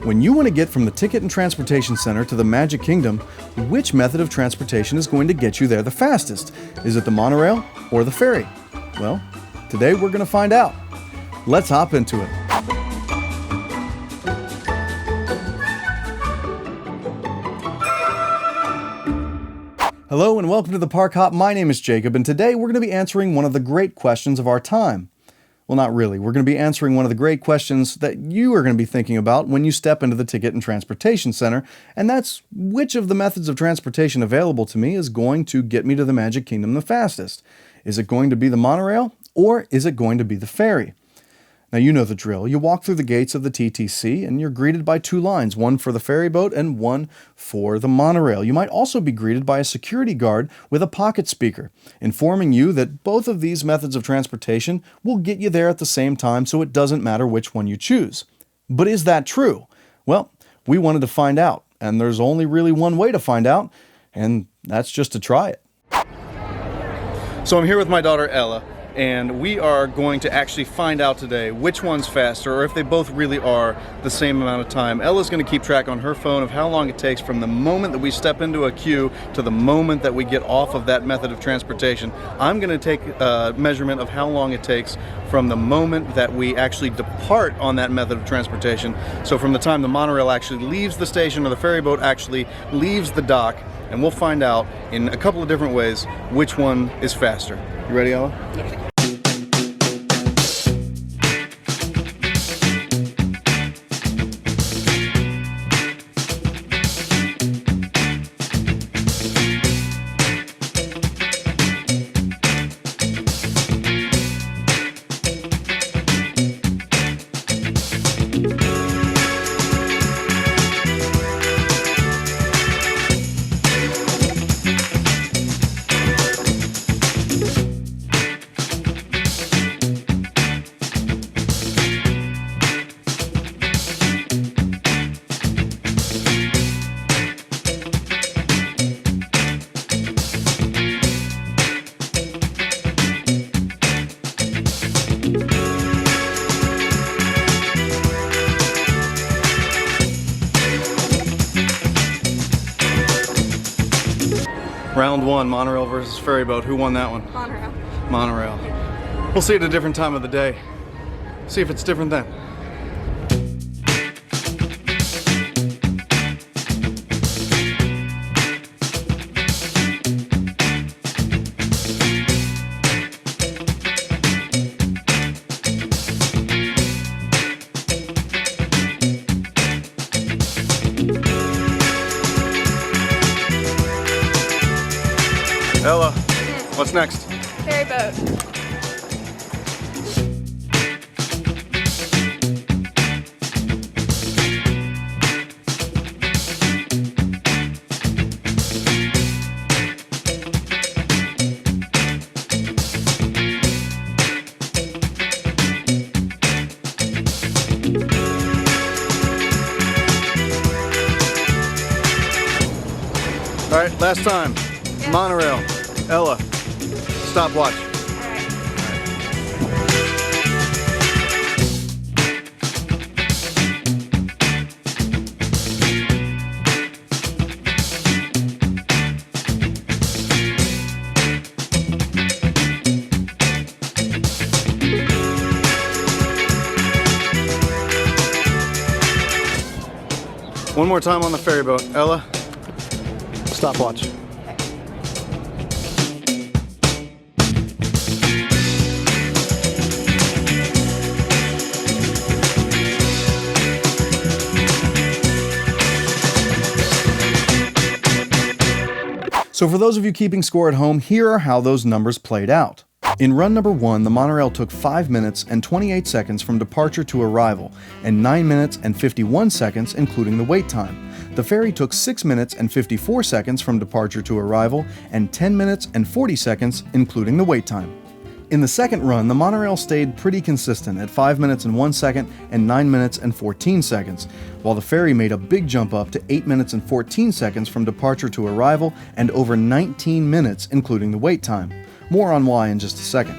When you want to get from the Ticket and Transportation Center to the Magic Kingdom, which method of transportation is going to get you there the fastest? Is it the monorail or the ferry? Well, today we're going to find out. Let's hop into it. Hello and welcome to the Park Hop. My name is Jacob, and today we're going to be answering one of the great questions of our time. Well, not really. We're going to be answering one of the great questions that you are going to be thinking about when you step into the Ticket and Transportation Center, and that's which of the methods of transportation available to me is going to get me to the Magic Kingdom the fastest? Is it going to be the monorail, or is it going to be the ferry? Now, you know the drill. You walk through the gates of the TTC and you're greeted by two lines, one for the ferryboat and one for the monorail. You might also be greeted by a security guard with a pocket speaker, informing you that both of these methods of transportation will get you there at the same time, so it doesn't matter which one you choose. But is that true? Well, we wanted to find out, and there's only really one way to find out, and that's just to try it. So I'm here with my daughter Ella, and we are going to actually find out today which one's faster, or if they both really are the same amount of time. Ella's going to keep track on her phone of how long it takes from the moment that we step into a queue to the moment that we get off of that method of transportation. I'm going to take a measurement of how long it takes from the moment that we actually depart on that method of transportation. So from the time the monorail actually leaves the station or the ferryboat actually leaves the dock, and we'll find out in a couple of different ways which one is faster. You ready, Ella? Okay. Round one, monorail versus ferryboat. Who won that one? Monorail. Monorail. We'll see at a different time of the day. See if it's different then. Ella, what's next? Ferryboat. All right, last time. Yeah. Monorail. Ella, stopwatch. One more time on the ferryboat. Ella, stopwatch. So for those of you keeping score at home, here are how those numbers played out. In run number 1, the monorail took 5 minutes and 28 seconds from departure to arrival, and 9 minutes and 51 seconds including the wait time. The ferry took 6 minutes and 54 seconds from departure to arrival, and 10 minutes and 40 seconds including the wait time. In the second run, the monorail stayed pretty consistent at 5 minutes and 1 second and 9 minutes and 14 seconds, while the ferry made a big jump up to 8 minutes and 14 seconds from departure to arrival and over 19 minutes including the wait time. More on why in just a second.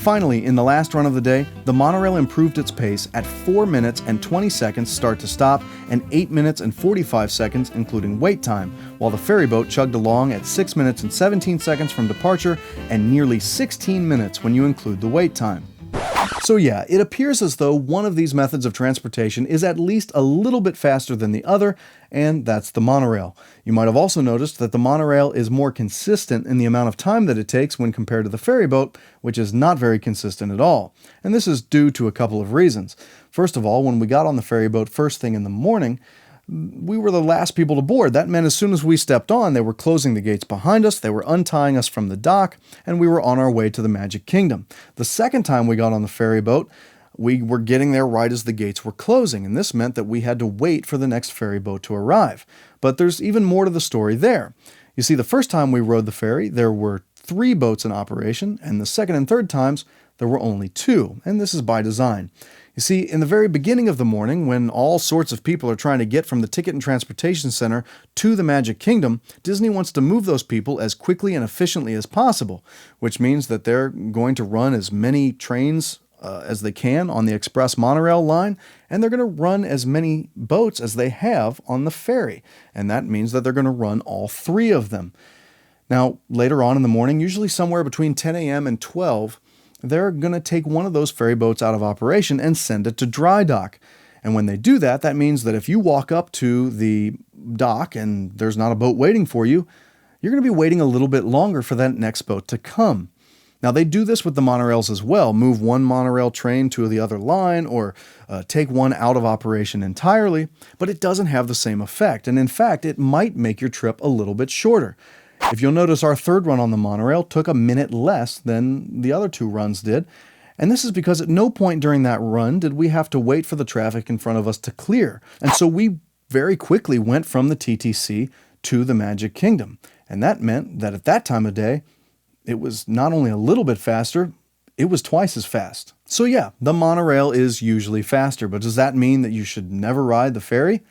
Finally, in the last run of the day, the monorail improved its pace at 4 minutes and 20 seconds start to stop and 8 minutes and 45 seconds including wait time, while the ferryboat chugged along at 6 minutes and 17 seconds from departure and nearly 16 minutes when you include the wait time. So yeah, it appears as though one of these methods of transportation is at least a little bit faster than the other, and that's the monorail. You might have also noticed that the monorail is more consistent in the amount of time that it takes when compared to the ferryboat, which is not very consistent at all. And this is due to a couple of reasons. First of all, when we got on the ferryboat first thing in the morning, we were the last people to board. That meant as soon as we stepped on, they were closing the gates behind us, they were untying us from the dock, and we were on our way to the Magic Kingdom. The second time we got on the ferryboat, we were getting there right as the gates were closing, and this meant that we had to wait for the next ferryboat to arrive. But there's even more to the story there. You see, the first time we rode the ferry, there were 3 boats in operation, and the second and third times, there were only 2, and this is by design. You see, in the very beginning of the morning, when all sorts of people are trying to get from the Ticket and Transportation Center to the Magic Kingdom, Disney wants to move those people as quickly and efficiently as possible, which means that they're going to run as many trains as they can on the express monorail line, and they're going to run as many boats as they have on the ferry, and that means that they're going to run all 3 of them. Now, later on in the morning, usually somewhere between 10 a.m. and 12, they're going to take one of those ferry boats out of operation and send it to dry dock. And when they do that, that means that if you walk up to the dock and there's not a boat waiting for you, you're going to be waiting a little bit longer for that next boat to come. Now, they do this with the monorails as well, move one monorail train to the other line or take one out of operation entirely, but it doesn't have the same effect. And in fact, it might make your trip a little bit shorter. If you'll notice, our third run on the monorail took a minute less than the other 2 runs did, and this is because at no point during that run did we have to wait for the traffic in front of us to clear. And so we very quickly went from the TTC to the Magic Kingdom, and that meant that at that time of day, it was not only a little bit faster, it was twice as fast. So yeah, the monorail is usually faster, but does that mean that you should never ride the ferry?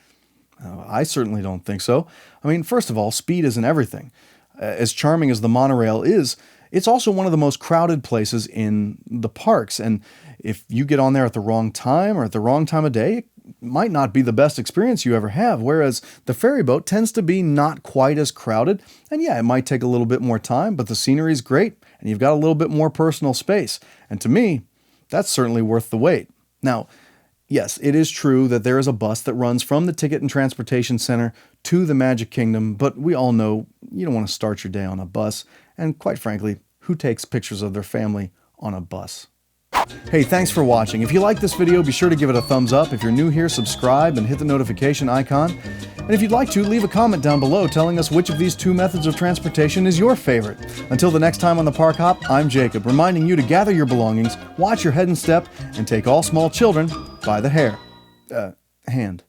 I certainly don't think so. I mean, first of all, speed isn't everything. As charming as the monorail is, it's also one of the most crowded places in the parks. And if you get on there at the wrong time or at the wrong time of day, it might not be the best experience you ever have. Whereas the ferryboat tends to be not quite as crowded. And yeah, it might take a little bit more time, but the scenery is great and you've got a little bit more personal space. And to me, that's certainly worth the wait. Now, yes, it is true that there is a bus that runs from the Ticket and Transportation Center to the Magic Kingdom, but we all know you don't want to start your day on a bus, and quite frankly, who takes pictures of their family on a bus? Hey, thanks for watching. If you like this video, be sure to give it a thumbs up. If you're new here, subscribe and hit the notification icon. And if you'd like to, leave a comment down below telling us which of these 2 methods of transportation is your favorite. Until the next time on the Park Hop, I'm Jacob, reminding you to gather your belongings, watch your head and step, and take all small children by the hand.